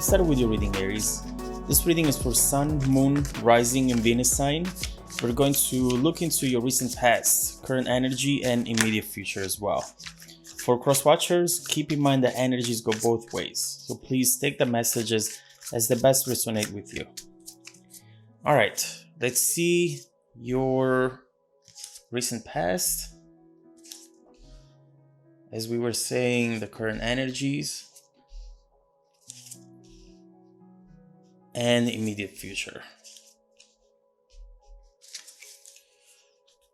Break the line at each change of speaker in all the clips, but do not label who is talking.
Let's start with your reading, Aries. This reading is for Sun, Moon, Rising, and Venus sign. We're going to look into your recent past, current energy, and immediate future as well. For cross-watchers, keep in mind that energies go both ways, so please take the messages as the best resonate with you. Alright, let's see your recent past. As we were saying, the current energies and immediate future.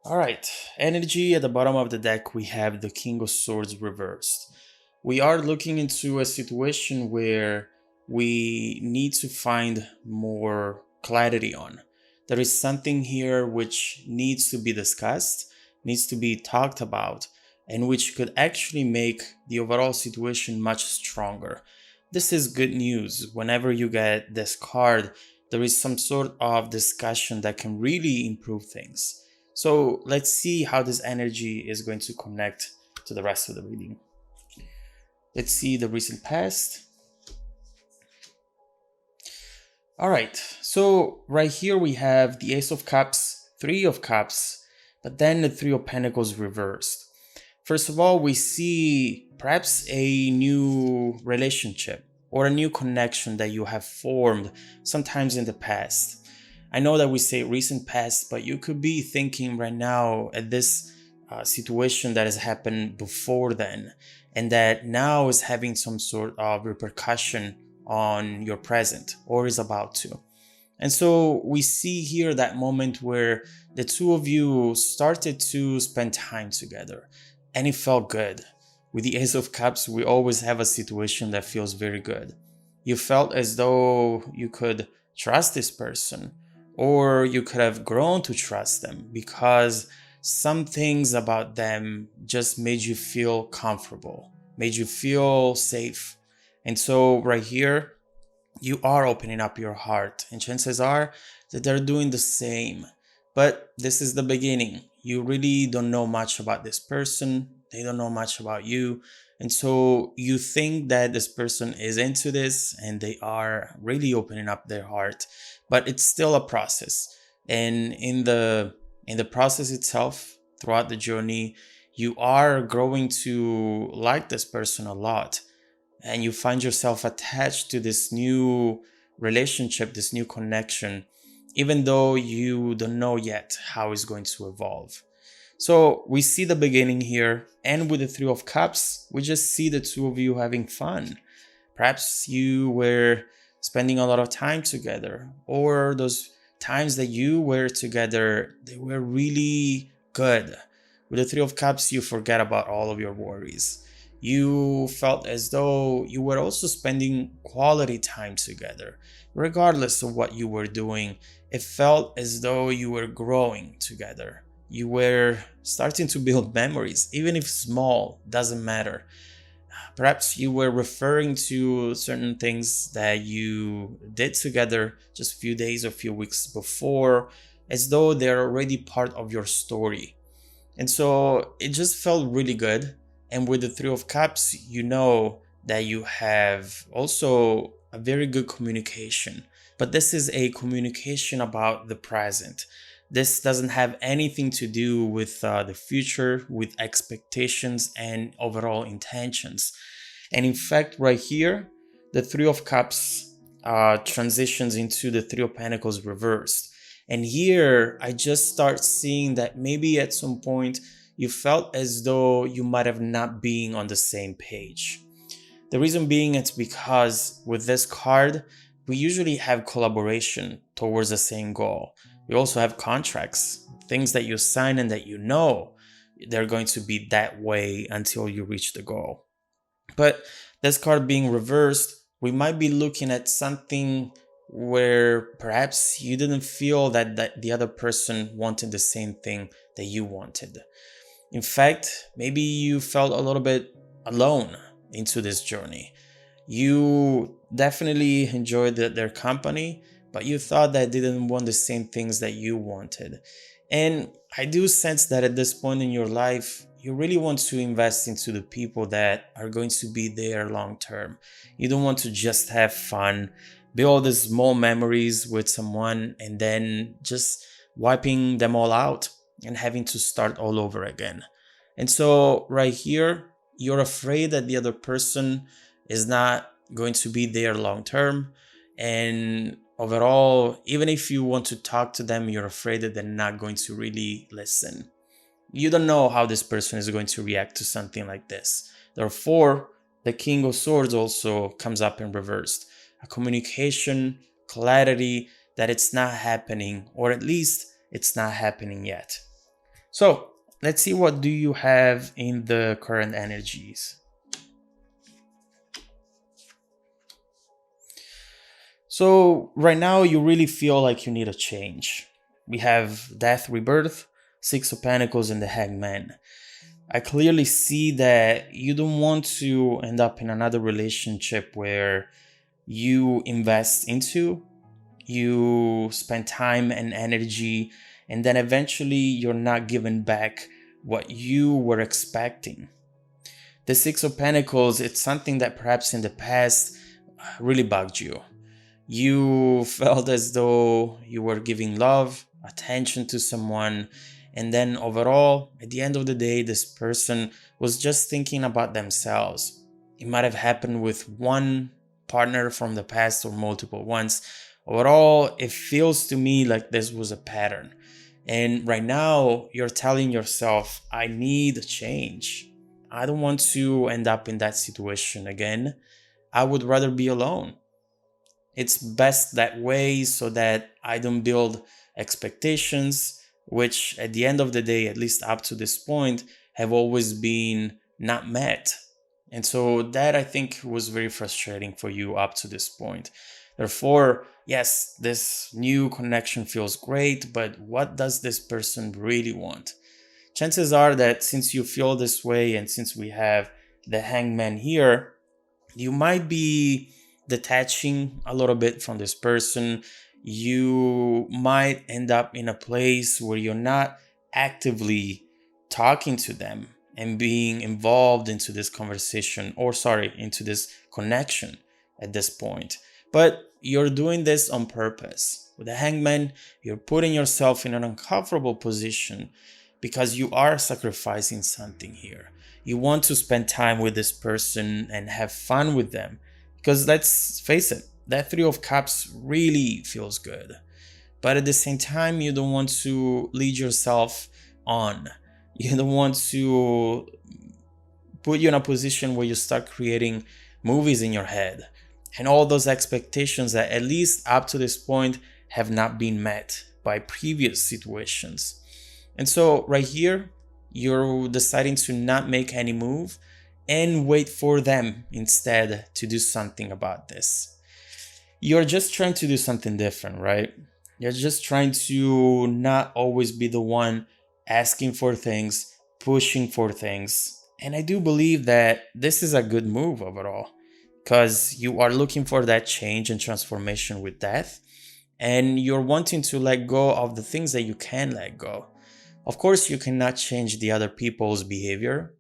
Alright, energy at the bottom of the deck, we have the King of Swords reversed. We are looking into a situation where we need to find more clarity on. There is something here which needs to be discussed, needs to be talked about, and which could actually make the overall situation much stronger. This is good news. Whenever you get this card, there is some sort of discussion that can really improve things. So let's see how this energy is going to connect to the rest of the reading. Let's see the recent past. All right, so right here we have the Ace of Cups, Three of Cups, but then the Three of Pentacles reversed. First of all, we see perhaps a new relationship or a new connection that you have formed sometimes in the past. I know that we say recent past, but you could be thinking right now at this situation that has happened before then, and that now is having some sort of repercussion on your present or is about to. And so we see here that moment where the two of you started to spend time together. And it felt good. With the Ace of Cups, we always have a situation that feels very good. You felt as though you could trust this person, or you could have grown to trust them because some things about them just made you feel comfortable, made you feel safe. And so right here, you are opening up your heart, and chances are that they're doing the same. But this is the beginning. You really don't know much about this person. They don't know much about you. And so you think that this person is into this and they are really opening up their heart, but it's still a process. And in the process itself, throughout the journey, you are growing to like this person a lot. And you find yourself attached to this new relationship, this new connection, even though you don't know yet how it's going to evolve. So we see the beginning here, and with the Three of Cups, we just see the two of you having fun. Perhaps you were spending a lot of time together, or those times that you were together, they were really good. With the Three of Cups, you forget about all of your worries. You felt as though you were also spending quality time together. Regardless of what you were doing, it felt as though you were growing together. You were starting to build memories, even if small, doesn't matter. Perhaps you were referring to certain things that you did together just a few days or a few weeks before, as though they're already part of your story. And so it just felt really good. And with the Three of Cups, you know that you have also a very good communication. But this is a communication about the present. This doesn't have anything to do with the future, with expectations and overall intentions. And in fact, right here, the Three of Cups transitions into the Three of Pentacles reversed. And here, I just start seeing that maybe at some point, you felt as though you might have not been on the same page. The reason being, it's because with this card, we usually have collaboration towards the same goal. We also have contracts, things that you sign and that you know they're going to be that way until you reach the goal. But this card being reversed, we might be looking at something where perhaps you didn't feel that the other person wanted the same thing that you wanted. In fact, maybe you felt a little bit alone into this journey. You definitely enjoyed their company, but you thought that they didn't want the same things that you wanted. And I do sense that at this point in your life, you really want to invest into the people that are going to be there long term. You don't want to just have fun, build these small memories with someone, and then just wiping them all out and having to start all over again. And so, right here, you're afraid that the other person is not going to be there long term. And overall, even if you want to talk to them, you're afraid that they're not going to really listen. You don't know how this person is going to react to something like this. Therefore, the King of Swords also comes up in reversed. A communication, clarity that it's not happening, or at least it's not happening yet. So let's see, what do you have in the current energies? So right now you really feel like you need a change. We have Death, Rebirth, Six of Pentacles, and the Hangman. I clearly see that you don't want to end up in another relationship where you invest into, you spend time and energy, and then eventually you're not given back what you were expecting. The Six of Pentacles, it's something that perhaps in the past really bugged you. You felt as though you were giving love, attention to someone, and then overall, at the end of the day, this person was just thinking about themselves. It might have happened with one partner from the past or multiple ones. Overall, it feels to me like this was a pattern. And right now, you're telling yourself, I need a change. I don't want to end up in that situation again. I would rather be alone. It's best that way so that I don't build expectations, which at the end of the day, at least up to this point, have always been not met. And so that, I think, was very frustrating for you up to this point. Therefore, yes, this new connection feels great, but what does this person really want? Chances are that since you feel this way and since we have the Hangman here, you might be detaching a little bit from this person. You might end up in a place where you're not actively talking to them and being involved into this conversation, or sorry, into this connection at this point. But you're doing this on purpose. With the Hangman, you're putting yourself in an uncomfortable position because you are sacrificing something here. You want to spend time with this person and have fun with them. Because let's face it, that Three of Cups really feels good. But at the same time, you don't want to lead yourself on. You don't want to put you in a position where you start creating movies in your head. And all those expectations that at least up to this point have not been met by previous situations. And so right here, you're deciding to not make any move and wait for them instead to do something about this. You're just trying to do something different, right? You're just trying to not always be the one asking for things, pushing for things. And I do believe that this is a good move overall, because you are looking for that change and transformation with death, and you're wanting to let go of the things that you can let go. Of course, you cannot change the other people's behavior,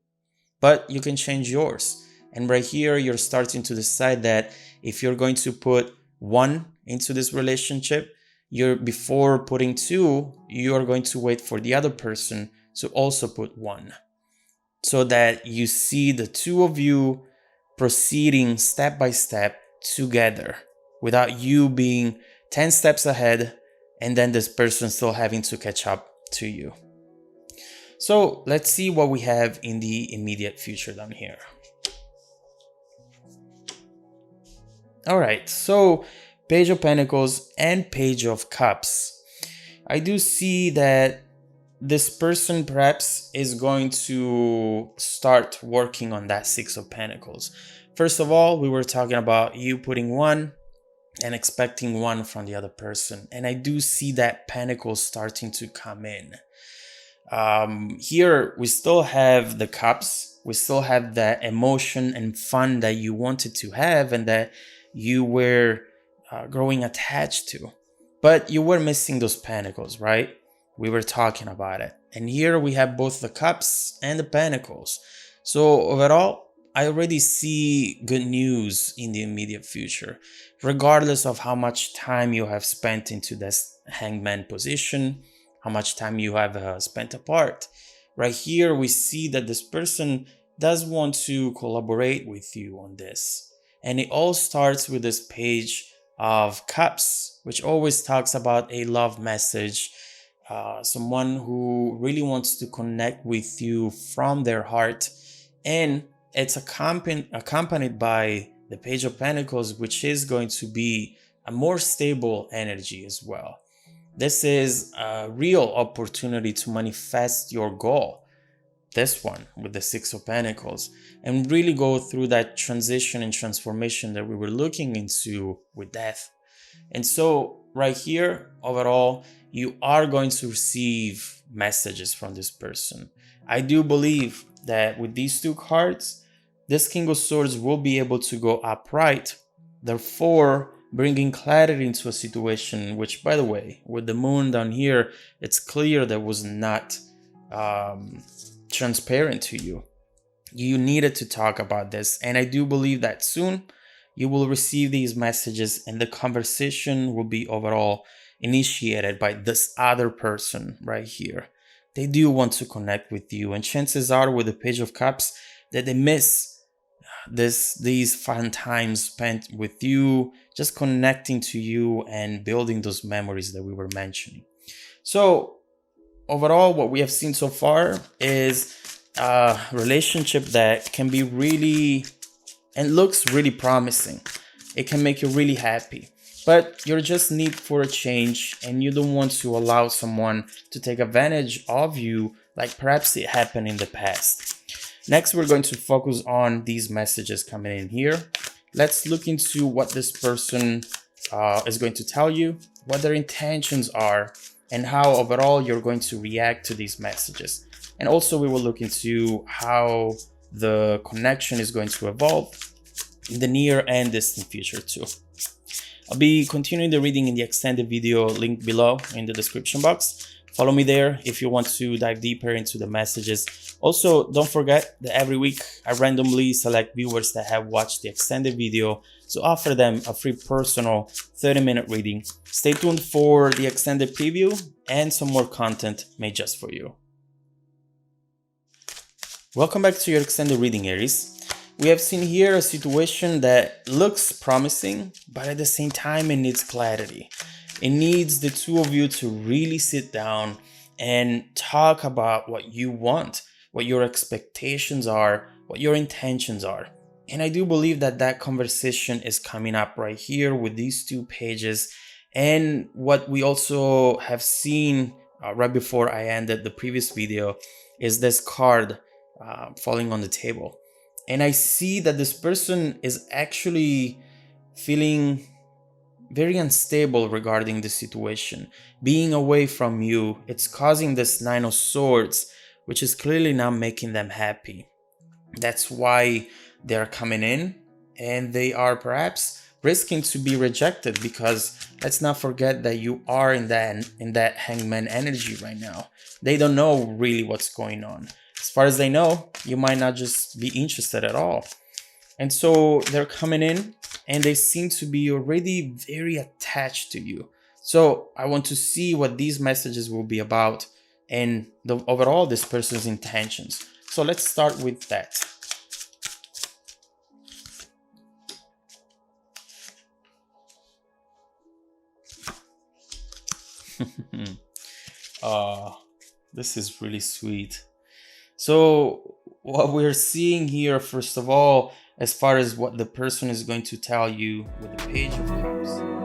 but you can change yours. And right here, you're starting to decide that if you're going to put one into this relationship, before putting two, you're going to wait for the other person to also put one, so that you see the two of you proceeding step by step together without you being 10 steps ahead and then this person still having to catch up to you. So let's see what we have in the immediate future down here. All right, so Page of Pentacles and Page of Cups. I do see that this person perhaps is going to start working on that Six of Pentacles. First of all, we were talking about you putting one and expecting one from the other person. And I do see that Pentacle starting to come in. Here we still have the Cups. We still have that emotion and fun that you wanted to have and that you were growing attached to. But you were missing those Pentacles, right? We were talking about it. And here we have both the cups and the pentacles. So overall, I already see good news in the immediate future, regardless of how much time you have spent into this hangman position, how much time you have spent apart. Right here, we see that this person does want to collaborate with you on this. And it all starts with this page of cups, which always talks about a love message, someone who really wants to connect with you from their heart. And it's accompanied by the page of pentacles, which is going to be a more stable energy as well. This is a real opportunity to manifest your goal, this one with the Six of Pentacles, and really go through that transition and transformation that we were looking into with death. And so right here, overall, you are going to receive messages from this person. I do believe that with these two cards, this King of Swords will be able to go upright, therefore bringing clarity into a situation, which, by the way, with the moon down here, it's clear that was not transparent to you. You needed to talk about this, and I do believe that soon you will receive these messages and the conversation will be overall initiated by this other person right here. They do want to connect with you, and chances are with the Page of Cups that they miss these fun times spent with you, just connecting to you and building those memories that we were mentioning. So overall, what we have seen so far is a relationship that can be really and looks really promising. It can make you really happy, but you're just need for a change, and you don't want to allow someone to take advantage of you like perhaps it happened in the past. Next, we're going to focus on these messages coming in here. Let's look into what this person is going to tell you, what their intentions are, and how overall you're going to react to these messages. And also we will look into how the connection is going to evolve in the near and distant future too. I'll be continuing the reading in the extended video linked below in the description box. Follow me there if you want to dive deeper into the messages. Also, don't forget that every week I randomly select viewers that have watched the extended video to offer them a free personal 30-minute reading. Stay tuned for the extended preview and some more content made just for you. Welcome back to your extended reading, Aries. We have seen here a situation that looks promising, but at the same time it needs clarity. It needs the two of you to really sit down and talk about what you want, what your expectations are, what your intentions are. And I do believe that that conversation is coming up right here with these two pages. And what we also have seen right before I ended the previous video is this card falling on the table. And I see that this person is actually feeling very unstable regarding the situation. Being away from you, it's causing this Nine of Swords, which is clearly not making them happy. That's why they're coming in, and they are perhaps risking to be rejected, because let's not forget that you are in that hangman energy right now. They don't know really what's going on. As far as they know, you might not just be interested at all. And so they're coming in and they seem to be already very attached to you. So I want to see what these messages will be about and overall this person's intentions. So let's start with that. This is really sweet. So what we're seeing here, first of all, as far as what the person is going to tell you with the Page of Cups.